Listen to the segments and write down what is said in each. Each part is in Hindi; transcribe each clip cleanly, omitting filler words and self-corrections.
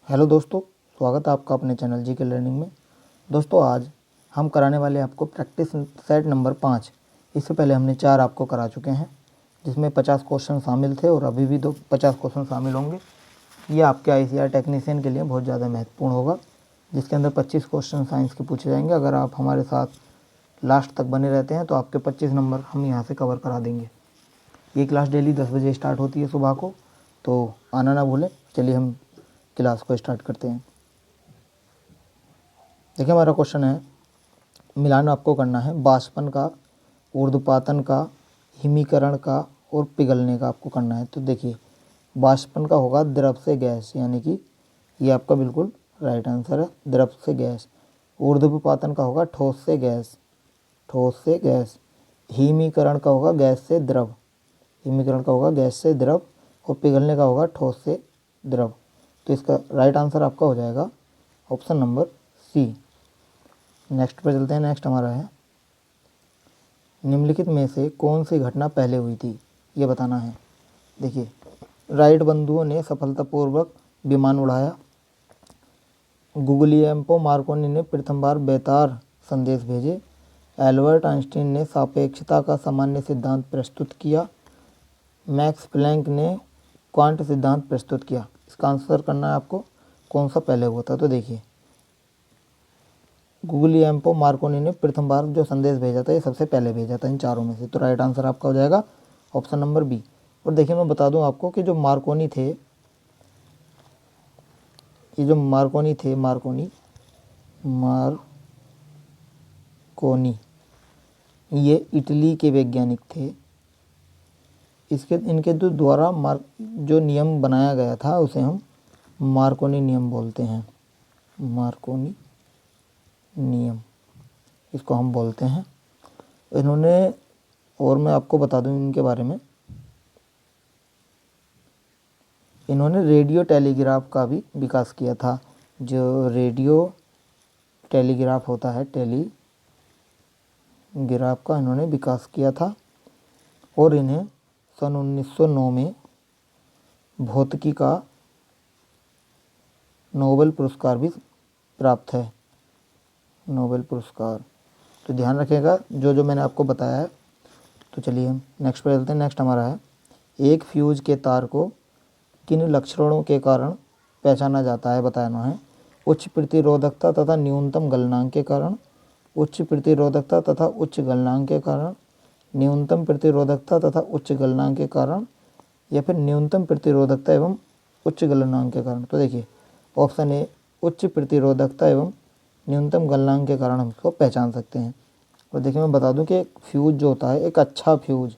हेलो दोस्तों, स्वागत है आपका अपने चैनल जी के लर्निंग में। दोस्तों आज हम कराने वाले आपको प्रैक्टिस सेट नंबर 5। इससे पहले हमने 4 आपको करा चुके हैं, जिसमें 50 क्वेश्चन शामिल थे और अभी भी 50 क्वेश्चन शामिल होंगे। ये आपके ICAR टेक्नीशियन के लिए बहुत ज़्यादा महत्वपूर्ण होगा, जिसके अंदर 25 क्वेश्चन साइंस के पूछे जाएंगे। अगर आप हमारे साथ लास्ट तक बने रहते हैं तो आपके 25 नंबर हम यहाँ से कवर करा देंगे। ये क्लास डेली 10 बजे स्टार्ट होती है सुबह को, तो आना ना भूलें। चलिए हम क्लास को स्टार्ट करते हैं। देखिए हमारा क्वेश्चन है, मिलान आपको करना है बाष्पन का, ऊर्ध्वपातन का, हिमीकरण का और पिघलने का आपको करना है। तो देखिए बाष्पन का होगा द्रव से गैस, यानी कि ये आपका बिल्कुल राइट आंसर है, द्रव से गैस। ऊर्ध्वपातन का होगा ठोस से गैस, ठोस से गैस। हिमीकरण का होगा गैस से द्रव, हिमीकरण का होगा गैस से द्रव। और पिघलने का होगा ठोस से द्रव। तो इसका राइट आंसर आपका हो जाएगा ऑप्शन नंबर सी। नेक्स्ट पर चलते हैं। नेक्स्ट हमारा है, निम्नलिखित में से कौन सी घटना पहले हुई थी, ये बताना है। देखिए राइट बंधुओं ने सफलतापूर्वक विमान उड़ाया। गुगलिएम्पो मार्कोनी ने प्रथम बार बेतार संदेश भेजे। एल्बर्ट आइंस्टीन ने सापेक्षता का सामान्य सिद्धांत प्रस्तुत किया। मैक्स प्लैंक ने क्वांट सिद्धांत प्रस्तुत किया। इसका आंसर करना है आपको, कौन सा पहले हुआ था। तो देखिए गुगलिएम्पो मार्कोनी ने प्रथम बार जो संदेश भेजा था, ये सबसे पहले भेजा था इन चारों में से। तो राइट आंसर आपका हो जाएगा ऑप्शन नंबर बी। और देखिए मैं बता दूं आपको कि जो मार्कोनी थे, ये जो मार्कोनी थे, मार्कोनी ये इटली के वैज्ञानिक थे। इनके द्वारा जो नियम बनाया गया था उसे हम मार्कोनी नियम बोलते हैं। मार्कोनी नियम इसको हम बोलते हैं। इन्होंने, और मैं आपको बता दूं इनके बारे में, इन्होंने रेडियो टेलीग्राफ का भी विकास किया था। जो रेडियो टेलीग्राफ होता है, टेलीग्राफ का इन्होंने विकास किया था। और इन्हें सन 1909 में भौतिकी का नोबेल पुरस्कार भी प्राप्त है, नोबेल पुरस्कार। तो ध्यान रखिएगा जो मैंने आपको बताया है। तो चलिए हम नेक्स्ट पर चलते हैं। नेक्स्ट हमारा है, एक फ्यूज के तार को किन लक्षणों के कारण पहचाना जाता है, बताना है। उच्च प्रतिरोधकता तथा न्यूनतम गलनांक के कारण, उच्च प्रतिरोधकता तथा उच्च गलनांक के कारण, न्यूनतम प्रतिरोधकता तथा उच्च गलनांक के कारण, या फिर न्यूनतम प्रतिरोधकता एवं उच्च गलनांक के कारण। तो देखिए ऑप्शन ए, उच्च प्रतिरोधकता एवं न्यूनतम गलनांक के कारण हम इसको पहचान सकते हैं। और देखिए मैं बता दूं कि एक फ्यूज जो होता है, एक अच्छा फ्यूज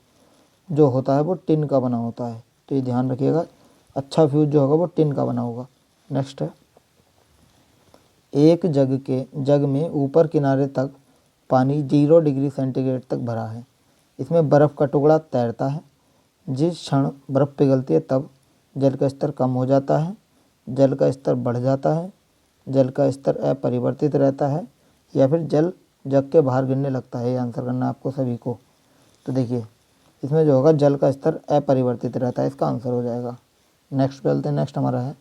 जो होता है वो टिन का बना होता है। तो ये ध्यान रखिएगा, अच्छा फ्यूज जो होगा वो टिन का बना होगा। नेक्स्ट है, एक जग में ऊपर किनारे तक पानी 0 डिग्री सेंटीग्रेड तक भरा है। इसमें बर्फ़ का टुकड़ा तैरता है। जिस क्षण बर्फ़ पिघलती है तब जल का स्तर कम हो जाता है, जल का स्तर बढ़ जाता है, जल का स्तर अपरिवर्तित रहता है, या फिर जल जग के बाहर गिरने लगता है। ये आंसर करना है आपको सभी को। तो देखिए इसमें जो होगा जल का स्तर अपरिवर्तित रहता है, इसका आंसर हो जाएगा। नेक्स्ट चलते हैं। नेक्स्ट हमारा है,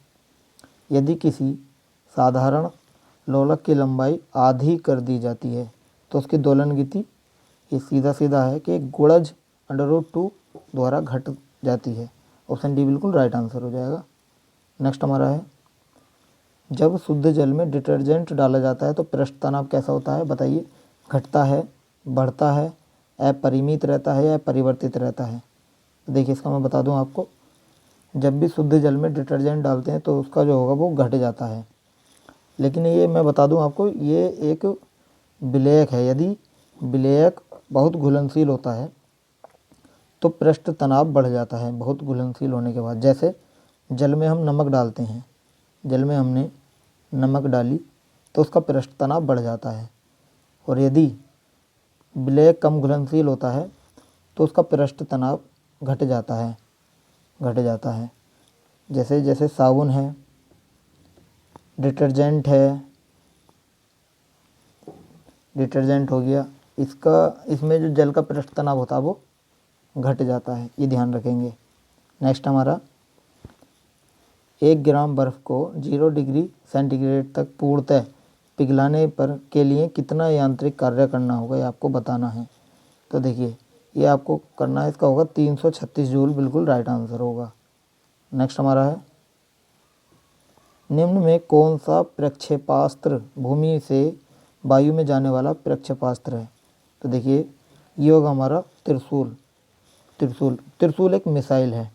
यदि किसी साधारण लोलक की लंबाई आधी कर दी जाती है तो उसकी दोलन गति, ये सीधा सीधा है कि गुणज √2 द्वारा घट जाती है। ऑप्शन डी बिल्कुल राइट आंसर हो जाएगा। नेक्स्ट हमारा है, जब शुद्ध जल में डिटर्जेंट डाला जाता है तो पृष्ठ तनाव कैसा होता है, बताइए। घटता है, बढ़ता है, अपरिमित रहता है या परिवर्तित रहता है। देखिए इसका मैं बता दूं आपको, जब भी शुद्ध जल में डिटर्जेंट डालते हैं तो उसका जो होगा वो घट जाता है। लेकिन ये मैं बता दूं आपको, ये एक विलेयक है। यदि विलेयक बहुत घुलनशील होता है तो पृष्ठ तनाव बढ़ जाता है बहुत घुलनशील होने के बाद। जैसे जल में हम नमक डालते हैं, जल में हमने नमक डाली तो उसका पृष्ठ तनाव बढ़ जाता है। और यदि विलेयक कम घुलनशील होता है तो उसका पृष्ठ तनाव घट जाता है, घट जाता है। जैसे जैसे साबुन है, डिटर्जेंट है, डिटर्जेंट हो गया, इसमें जो जल का पृष्ठ तनाव होता है वो घट जाता है। ये ध्यान रखेंगे। नेक्स्ट हमारा, 1 ग्राम बर्फ़ को 0 डिग्री सेंटीग्रेड तक पूर्णतः पिघलाने पर के लिए कितना यांत्रिक कार्य करना होगा, ये आपको बताना है। तो देखिए ये आपको करना है, इसका होगा 336 जूल, बिल्कुल राइट आंसर होगा। नेक्स्ट हमारा है, निम्न में कौन सा प्रक्षेपास्त्र भूमि से वायु में जाने वाला प्रक्षेपास्त्र है? तो देखिए ये होगा हमारा त्रिशूल। त्रिशूल एक मिसाइल है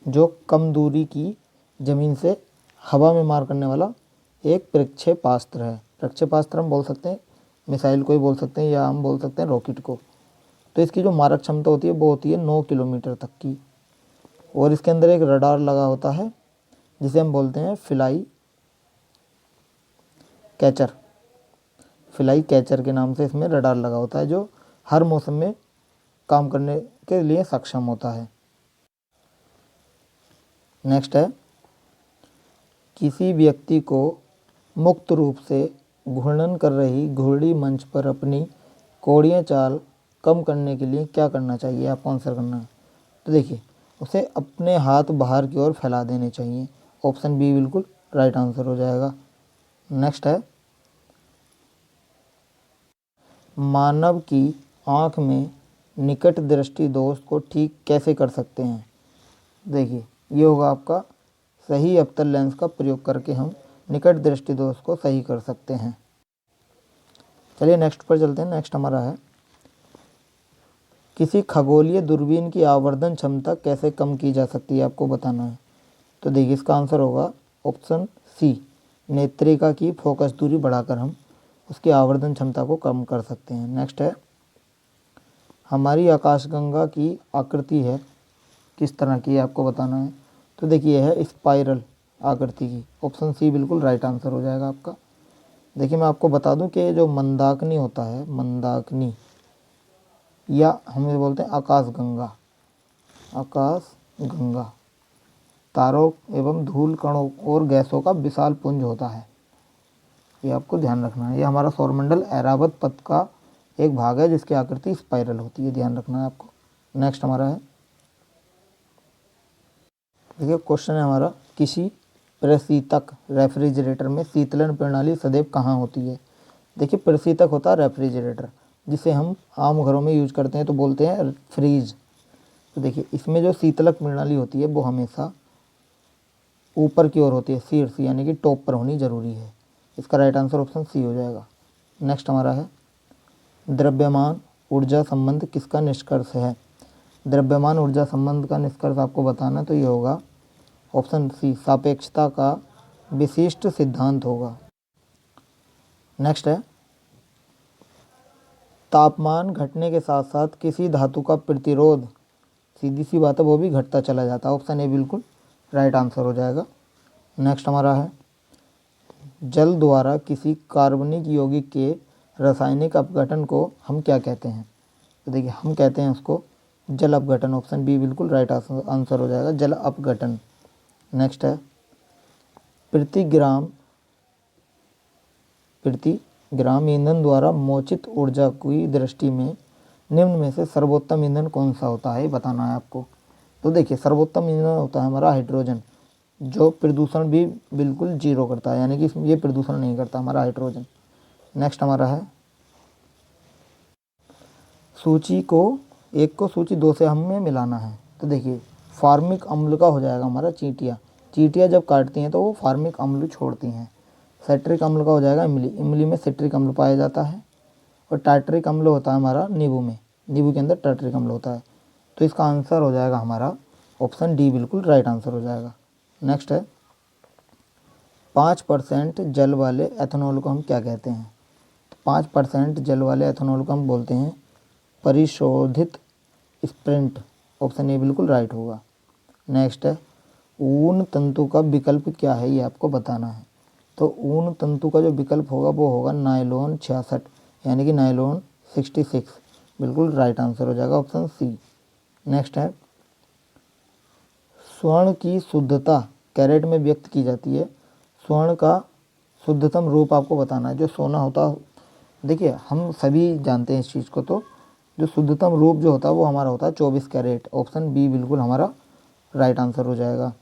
जो कम दूरी की ज़मीन से हवा में मार करने वाला एक प्रक्षेपास्त्र है। प्रक्षेपास्त्र हम बोल सकते हैं मिसाइल को ही बोल सकते हैं, या हम बोल सकते हैं रॉकेट को। तो इसकी जो मारक क्षमता होती है वो होती है 9 किलोमीटर तक की, और इसके अंदर एक रडार लगा होता है जिसे हम बोलते हैं फ्लाई कैचर के नाम से इसमें रडार लगा होता है, जो हर मौसम में काम करने के लिए सक्षम होता है। नेक्स्ट है, किसी व्यक्ति को मुक्त रूप से घूर्णन कर रही घुरड़ी मंच पर अपनी कौड़ियाँ चाल कम करने के लिए क्या करना चाहिए, आपको आंसर करना है। तो देखिए उसे अपने हाथ बाहर की ओर फैला देने चाहिए, ऑप्शन बी बिल्कुल राइट आंसर हो जाएगा। नेक्स्ट है, मानव की आँख में निकट दृष्टि दोष को ठीक कैसे कर सकते हैं? देखिए ये होगा आपका सही अवतल लेंस का प्रयोग करके हम निकट दृष्टि दोष को सही कर सकते हैं। चलिए नेक्स्ट पर चलते हैं। नेक्स्ट हमारा है, किसी खगोलीय दूरबीन की आवर्धन क्षमता कैसे कम की जा सकती है, आपको बताना है। तो देखिए इसका आंसर होगा ऑप्शन सी, नेत्रिका की फोकस दूरी बढ़ाकर हम उसकी आवर्धन क्षमता को कम कर सकते हैं। नेक्स्ट है, हमारी आकाशगंगा की आकृति है किस तरह की है, आपको बताना है। तो देखिए है स्पाइरल आकृति की, ऑप्शन सी बिल्कुल राइट आंसर हो जाएगा आपका। देखिए मैं आपको बता दूं कि जो मंदाकिनी होता है, मंदाकिनी या हम ये बोलते हैं आकाशगंगा तारों एवं धूल कणों और गैसों का विशाल पुंज होता है, ये आपको ध्यान रखना है। ये हमारा सौरमंडल ऐरावत पथ का एक भाग है जिसकी आकृति स्पाइरल होती है, ध्यान रखना है आपको। नेक्स्ट हमारा है, देखिए क्वेश्चन है हमारा, किसी प्रशीतक रेफ्रिजरेटर में शीतलन प्रणाली सदैव कहाँ होती है? देखिए प्रशीतक होता है रेफ्रिजरेटर, जिसे हम आम घरों में यूज करते हैं तो बोलते हैं फ्रीज। तो देखिए इसमें जो शीतलक प्रणाली होती है वो हमेशा ऊपर की ओर होती है, शीर्ष यानी कि टॉप पर होनी जरूरी है। इसका राइट आंसर ऑप्शन सी हो जाएगा। नेक्स्ट हमारा है, द्रव्यमान ऊर्जा संबंध किसका निष्कर्ष है? द्रव्यमान ऊर्जा संबंध का निष्कर्ष आपको बताना, तो ये होगा ऑप्शन सी, सापेक्षता का विशिष्ट सिद्धांत होगा। नेक्स्ट है, तापमान घटने के साथ साथ किसी धातु का प्रतिरोध, सीधी सी बात है, वो भी घटता चला जाता है, ऑप्शन ए बिल्कुल राइट आंसर हो जाएगा। नेक्स्ट हमारा है, जल द्वारा किसी कार्बनिक यौगिक के रासायनिक अपघटन को हम क्या कहते हैं? तो देखिए हम कहते हैं उसको जल अपघटन, ऑप्शन बी बिल्कुल राइट आंसर हो जाएगा, जल अपघटन। नेक्स्ट है, प्रति ग्राम ईंधन द्वारा मोचित ऊर्जा की दृष्टि में निम्न में से सर्वोत्तम ईंधन कौन सा होता है, बताना है आपको। तो देखिए सर्वोत्तम ईंधन होता है हमारा हाइड्रोजन, जो प्रदूषण भी बिल्कुल जीरो करता है, यानी कि ये प्रदूषण नहीं करता हमारा हाइड्रोजन। नेक्स्ट हमारा है, सूची को एक को सूची 2 से हमें मिलाना है। तो देखिए फार्मिक अम्ल का हो जाएगा हमारा चींटियाँ जब काटती हैं तो वो फार्मिक अम्ल छोड़ती हैं। सेट्रिक अम्ल का हो जाएगा इमली में सिट्रिक अम्ल पाया जाता है, और टार्टरिक अम्ल होता है हमारा नींबू के अंदर टार्टरिक अम्ल होता है। तो इसका आंसर हो जाएगा हमारा ऑप्शन डी बिल्कुल राइट आंसर हो जाएगा। नेक्स्ट है, 5% जल वाले एथेनॉल को हम क्या कहते हैं? 5% जल वाले एथेनॉल को हम बोलते हैं परिशोधित स्प्रिंट, ऑप्शन ए बिल्कुल राइट होगा। नेक्स्ट है, ऊन तंतु का विकल्प क्या है, ये आपको बताना है। तो ऊन तंतु का जो विकल्प होगा वो होगा नायलॉन 66, यानी कि नायलॉन 66 बिल्कुल राइट आंसर हो जाएगा, ऑप्शन सी। नेक्स्ट है, स्वर्ण की शुद्धता कैरेट में व्यक्त की जाती है, स्वर्ण का शुद्धतम रूप आपको बताना है। जो सोना होता, देखिए हम सभी जानते हैं इस चीज़ को, तो जो शुद्धतम रूप जो होता है वो हमारा होता है 24 कैरेट, ऑप्शन बी बिल्कुल हमारा राइट आंसर हो जाएगा।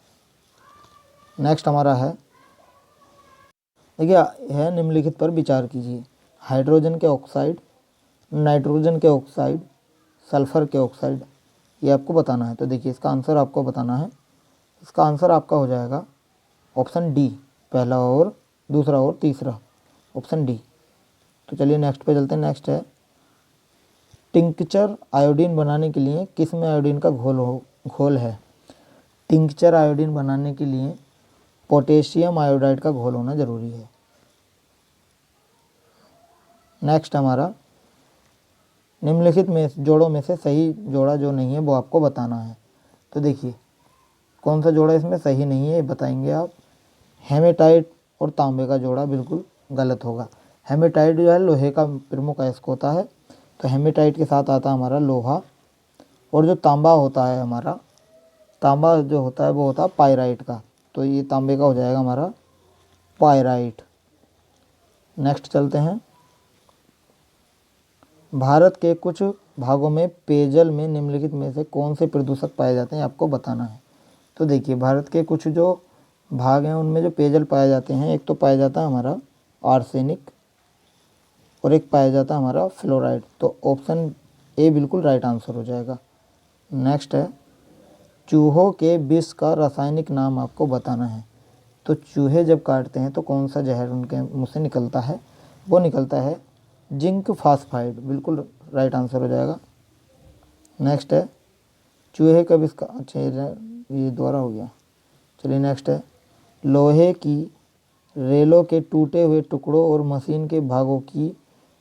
नेक्स्ट हमारा है, देखिए है निम्नलिखित पर विचार कीजिए। हाइड्रोजन के ऑक्साइड, नाइट्रोजन के ऑक्साइड, सल्फर के ऑक्साइड, ये आपको बताना है। तो देखिए इसका आंसर आपको बताना है। इसका आंसर आपका हो जाएगा ऑप्शन डी, पहला और दूसरा और तीसरा, ऑप्शन डी। तो चलिए नेक्स्ट पे चलते हैं। नेक्स्ट है, टिंक्चर आयोडीन बनाने के लिए किस में आयोडीन का घोल है। टिंक्चर आयोडीन बनाने के लिए पोटेशियम आयोडाइड का घोल होना जरूरी है। नेक्स्ट हमारा, निम्नलिखित में जोड़ों में से सही जोड़ा जो नहीं है वो आपको बताना है। तो देखिए कौन सा जोड़ा इसमें सही नहीं है ये बताएंगे आप। हेमेटाइट और तांबे का जोड़ा बिल्कुल गलत होगा। हेमेटाइट जो है लोहे का प्रमुख अयस्क होता है, तो हेमेटाइट के साथ आता है हमारा लोहा। और जो तांबा होता है हमारा, तांबा जो होता है वो होता है पायराइट का, तो ये तांबे का हो जाएगा हमारा पायराइट। नेक्स्ट चलते हैं, भारत के कुछ भागों में पेयजल में निम्नलिखित में से कौन से प्रदूषक पाए जाते हैं आपको बताना है। तो देखिए भारत के कुछ जो भाग हैं उनमें जो पेयजल पाए जाते हैं, एक तो पाया जाता है हमारा आर्सेनिक और एक पाया जाता है हमारा फ्लोराइड। तो ऑप्शन ए बिल्कुल राइट आंसर हो जाएगा। नेक्स्ट है, चूहों के विष का रासायनिक नाम आपको बताना है। तो चूहे जब काटते हैं तो कौन सा जहर उनके मुंह से निकलता है, वो निकलता है जिंक फास्फाइड, बिल्कुल राइट आंसर हो जाएगा। नेक्स्ट है, चूहे का विष का, अच्छा ये दोबारा हो गया। चलिए नेक्स्ट है, लोहे की रेलों के टूटे हुए टुकड़ों और मशीन के भागों की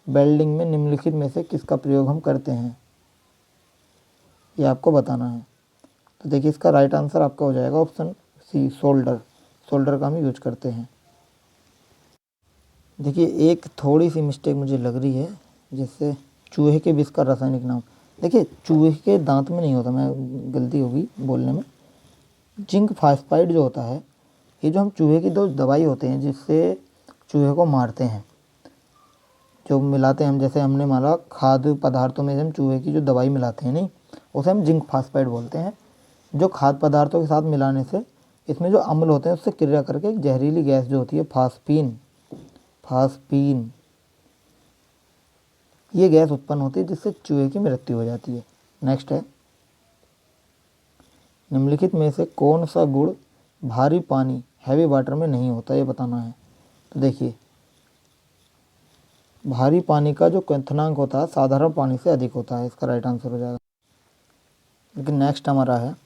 वेल्डिंग में निम्नलिखित में से किसका प्रयोग हम करते हैं, ये आपको बताना है। तो देखिए इसका राइट आंसर आपका हो जाएगा ऑप्शन सी, सोल्डर। सोल्डर का हम यूज करते हैं। देखिए एक थोड़ी सी मिस्टेक मुझे लग रही है, जिससे चूहे के विष का रासायनिक नाम, देखिए चूहे के दांत में नहीं होता, मैं गलती होगी बोलने में। जिंक फास्फाइड जो होता है, ये जो हम चूहे की दो दवाई होते हैं जिससे चूहे को मारते हैं, जो मिलाते हैं हम, जैसे हमने माना खाद्य पदार्थों में हम चूहे की जो दवाई मिलाते हैं, नहीं, उसे हम जिंक फास्फाइड बोलते हैं। जो खाद्य पदार्थों के साथ मिलाने से इसमें जो अम्ल होते हैं उससे क्रिया करके एक जहरीली गैस जो होती है फास्फीन, फास्फीन, ये गैस उत्पन्न होती है जिससे चूहे की मृत्यु हो जाती है। नेक्स्ट है, निम्नलिखित में से कौन सा गुण भारी पानी हैवी वाटर में नहीं होता, ये बताना है। तो देखिए भारी पानी का जो क्वथनांक होता है साधारण पानी से अधिक होता है, इसका राइट आंसर हो जाएगा। लेकिन नेक्स्ट हमारा है,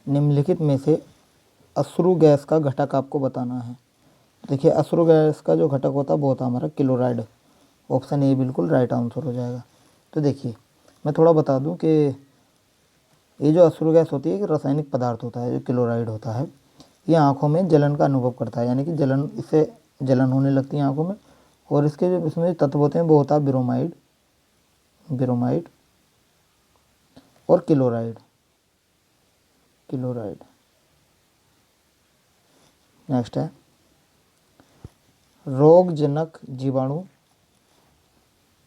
निम्नलिखित में से अश्रु गैस का घटक आपको बताना है। देखिए अश्रु गैस का जो घटक होता है वो होता है हमारा क्लोराइड। ऑप्शन ए बिल्कुल राइट आंसर हो जाएगा। तो देखिए मैं थोड़ा बता दूं कि ये जो अश्रु गैस होती है एक रासायनिक पदार्थ होता है जो क्लोराइड होता है। ये आँखों में जलन का अनुभव करता है, यानी कि जलन, इससे जलन होने लगती है आँखों में। और इसके जो इसमें जो तत्व होते हैं वो होता है ब्रोमाइड, ब्रोमाइड और क्लोराइड, क्लोराइड। नेक्स्ट है, रोगजनक जीवाणु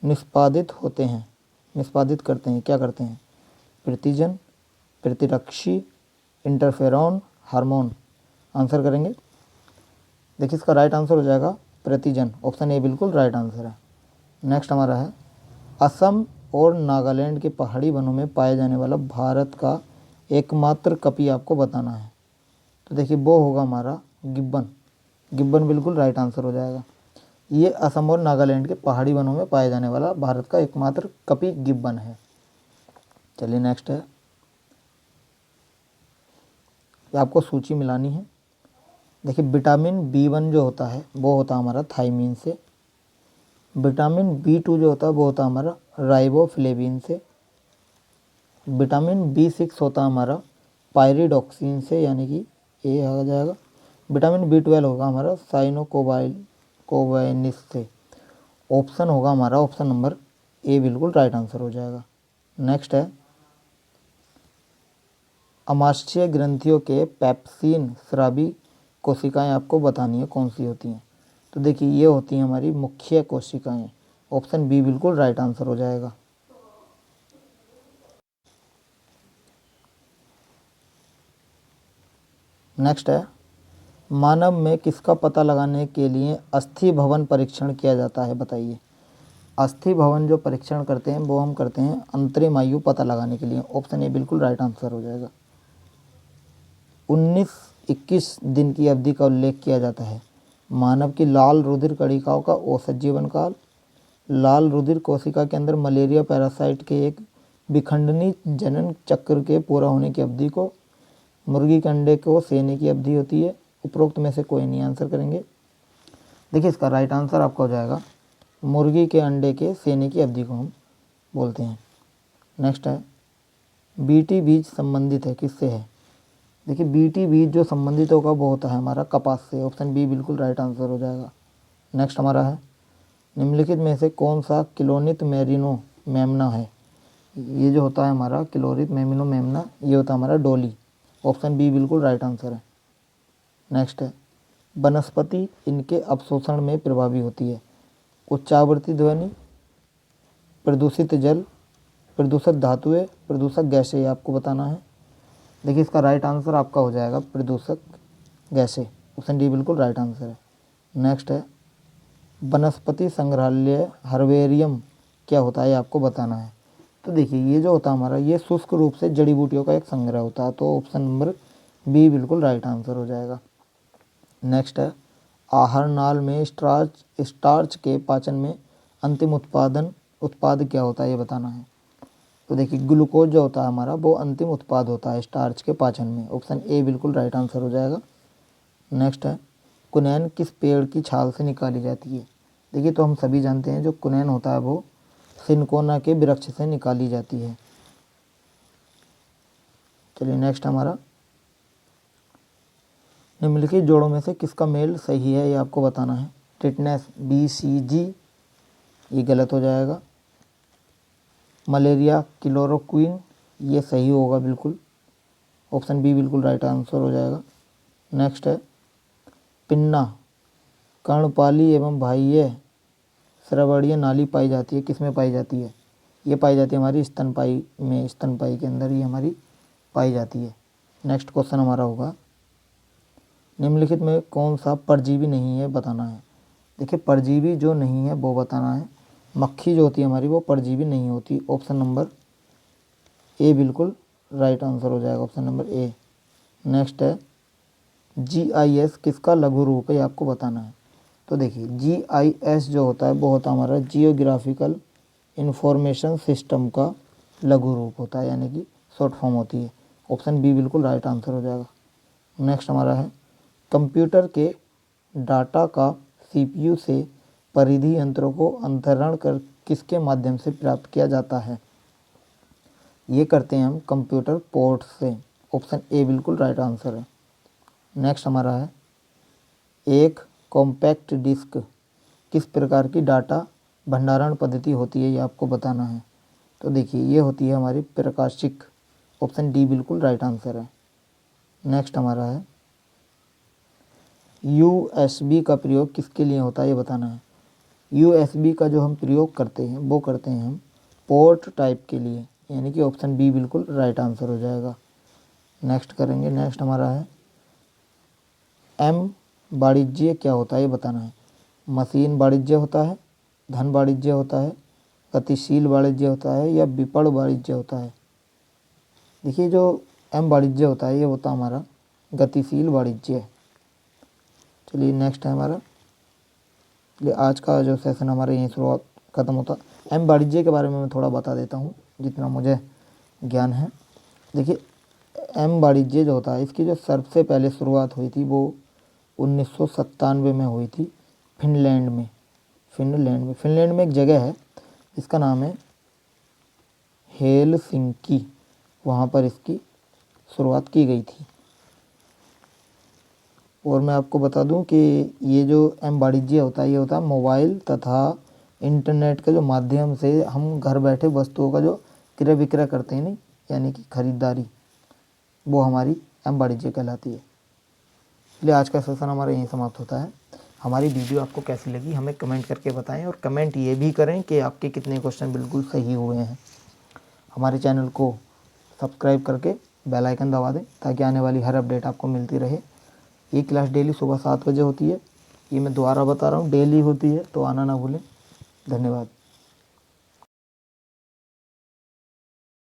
निष्पादित होते हैं, निष्पादित करते हैं, क्या करते हैं, प्रतिजन, प्रतिरक्षी, इंटरफेरॉन, हार्मोन। आंसर करेंगे, देखिए इसका राइट आंसर हो जाएगा प्रतिजन। ऑप्शन ए बिल्कुल राइट आंसर है। नेक्स्ट हमारा है, असम और नागालैंड के पहाड़ी वनों में पाया जाने वाला भारत का एकमात्र कपी आपको बताना है। तो देखिए वो होगा हमारा गिब्बन, गिब्बन बिल्कुल राइट आंसर हो जाएगा। ये असम और नागालैंड के पहाड़ी वनों में पाया जाने वाला भारत का एकमात्र कपी गिब्बन है। चलिए नेक्स्ट है, ये आपको सूची मिलानी है। देखिए विटामिन B1 जो होता है वो होता है हमारा थायमीन से। विटामिन B2 जो होता है वो होता है हमारा राइबोफ्लेविन से। विटामिन B6 होता है हमारा पायरिडॉक्सिन से, यानी कि ये आ जाएगा। विटामिन B12 होगा हमारा साइनोकोबाइनिस से। ऑप्शन होगा हमारा ऑप्शन नंबर ए बिल्कुल राइट आंसर हो जाएगा। नेक्स्ट है, अमाशय ग्रंथियों के पैप्सिन स्रावी कोशिकाएं आपको बतानी है कौन सी होती हैं। तो देखिए ये होती हैं हमारी मुख्य कोशिकाएं। ऑप्शन बी बिल्कुल राइट आंसर हो जाएगा। नेक्स्ट है, मानव में किसका पता लगाने के लिए अस्थि भवन परीक्षण किया जाता है, बताइए। अस्थि भवन जो परीक्षण करते हैं वो हम करते हैं अंतरिम आयु पता लगाने के लिए। ऑप्शन ए बिल्कुल राइट आंसर हो जाएगा। 19-21 दिन की अवधि का उल्लेख किया जाता है। मानव की लाल रुधिर कणिकाओं का औसत जीवन काल, लाल रुधिर कोशिका के अंदर मलेरिया पैरासाइट के एक विखंडनी जनन चक्र के पूरा होने की अवधि को, मुर्गी के अंडे को सेने की अवधि होती है। उपरोक्त में से कोई नहीं आंसर करेंगे। देखिए इसका राइट आंसर आपका हो जाएगा मुर्गी के अंडे के सेने की अवधि को हम बोलते हैं। नेक्स्ट है, बीटी बीज संबंधित है किससे है। देखिए बीटी बीज जो संबंधित होगा वो होता है हमारा कपास से। ऑप्शन बी बिल्कुल राइट आंसर हो जाएगा। नेक्स्ट हमारा है, निम्नलिखित में से कौन सा क्लोनित मेरिनो मेमना है। ये जो होता है हमारा क्लोरित मेमिनो मेमना, ये होता है हमारा डोली। ऑप्शन बी बिल्कुल राइट आंसर है। नेक्स्ट है, वनस्पति इनके अवशोषण में प्रभावी होती है। उच्चावृत्ति ध्वनि, प्रदूषित जल, प्रदूषक धातुएं, प्रदूषक गैसें, आपको बताना है। देखिए इसका राइट आंसर आपका हो जाएगा प्रदूषक गैसें। ऑप्शन डी बिल्कुल राइट आंसर है। नेक्स्ट है, वनस्पति संग्रहालय हर्बेरियम क्या होता है, आपको बताना है। तो देखिए ये जो होता है हमारा, ये शुष्क रूप से जड़ी बूटियों का एक संग्रह होता है। तो ऑप्शन नंबर बी बिल्कुल राइट आंसर हो जाएगा। नेक्स्ट है, आहार नाल में स्टार्च के पाचन में अंतिम उत्पाद क्या होता है, ये बताना है। तो देखिए ग्लूकोज जो होता है हमारा वो अंतिम उत्पाद होता है स्टार्च के पाचन में। ऑप्शन ए बिल्कुल राइट आंसर हो जाएगा। नेक्स्ट है, कुनैन किस पेड़ की छाल से निकाली जाती है। देखिए तो हम सभी जानते हैं जो कुनैन होता है वो सिनकोना के वृक्ष से निकाली जाती है। चलिए नेक्स्ट हमारा, निम्नलिखित जोड़ों में से किसका मेल सही है, ये आपको बताना है। टिटनेस BCG, ये गलत हो जाएगा। मलेरिया क्लोरोक्विन, ये सही होगा बिल्कुल। ऑप्शन बी बिल्कुल राइट आंसर हो जाएगा। नेक्स्ट है, पिन्ना कर्णपाली एवं बाह्य श्रवणीय नाली पाई जाती है, किसमें पाई जाती है। ये पाई जाती है हमारी स्तनपायी में, स्तनपायी के अंदर ये हमारी पाई जाती है। नेक्स्ट क्वेश्चन हमारा होगा, निम्नलिखित में कौन सा परजीवी नहीं है, बताना है। देखिए परजीवी जो नहीं है वो बताना है। मक्खी जो होती है हमारी वो परजीवी नहीं होती। ऑप्शन नंबर ए बिल्कुल राइट आंसर हो जाएगा। Option number A. नेक्स्ट है, GIS किसका लघु रूप है, आपको बताना है। तो देखिए GIS जो होता है वो होता है हमारा जियोग्राफिकल इंफॉर्मेशन सिस्टम का लघु रूप होता है, यानी कि शॉर्ट फॉर्म होती है। ऑप्शन बी बिल्कुल राइट आंसर हो जाएगा। नेक्स्ट हमारा है, कंप्यूटर के डाटा का CPU से परिधि यंत्रों को अंतरण कर किसके माध्यम से प्राप्त किया जाता है। ये करते हैं हम कंप्यूटर पोर्ट से। ऑप्शन ए बिल्कुल राइट आंसर है। नेक्स्ट हमारा है, एक कॉम्पैक्ट डिस्क किस प्रकार की डाटा भंडारण पद्धति होती है, ये आपको बताना है। तो देखिए ये होती है हमारी प्रकाशिक। ऑप्शन डी बिल्कुल राइट आंसर है। नेक्स्ट हमारा है, USB का प्रयोग किसके लिए होता है, ये बताना है। USB का जो हम प्रयोग करते हैं वो करते हैं हम पोर्ट टाइप के लिए, यानी कि ऑप्शन बी बिल्कुल राइट आंसर हो जाएगा। नेक्स्ट करेंगे। नेक्स्ट हमारा है, M वाणिज्य क्या होता है, ये बताना है। मशीन वाणिज्य होता है, धन वाणिज्य होता है, गतिशील वाणिज्य होता है, या विपणन वाणिज्य होता है। देखिए जो M वाणिज्य होता है ये होता है हमारा गतिशील वाणिज्य। चलिए नेक्स्ट है हमारा, चलिए आज का जो सेशन हमारा यहीं शुरुआत ख़त्म होता। M वाणिज्य के बारे में मैं थोड़ा बता देता हूँ जितना मुझे ज्ञान है। देखिए M वाणिज्य जो होता है इसकी जो सबसे पहले शुरुआत हुई थी वो 1997 में हुई थी फिनलैंड में। फिनलैंड में एक जगह है इसका नाम है हेलसिंकी, वहाँ पर इसकी शुरुआत की गई थी। और मैं आपको बता दूं कि ये जो M वाणिज्य होता है ये होता है मोबाइल तथा इंटरनेट के जो माध्यम से हम घर बैठे वस्तुओं का जो क्रय विक्रय करते हैं नहीं, यानी कि खरीदारी, वो हमारी M वाणिज्य कहलाती है। इसलिए आज का सेशन हमारा यहीं समाप्त होता है। हमारी वीडियो आपको कैसी लगी हमें कमेंट करके बताएं, और कमेंट ये भी करें कि आपके कितने क्वेश्चन बिल्कुल सही हुए हैं। हमारे चैनल को सब्सक्राइब करके बेल आइकन दबा दें ताकि आने वाली हर अपडेट आपको मिलती रहे। ये क्लास डेली सुबह 7 बजे होती है। ये मैं दोबारा बता रहा हूँ, डेली होती है, तो आना ना भूलें। धन्यवाद।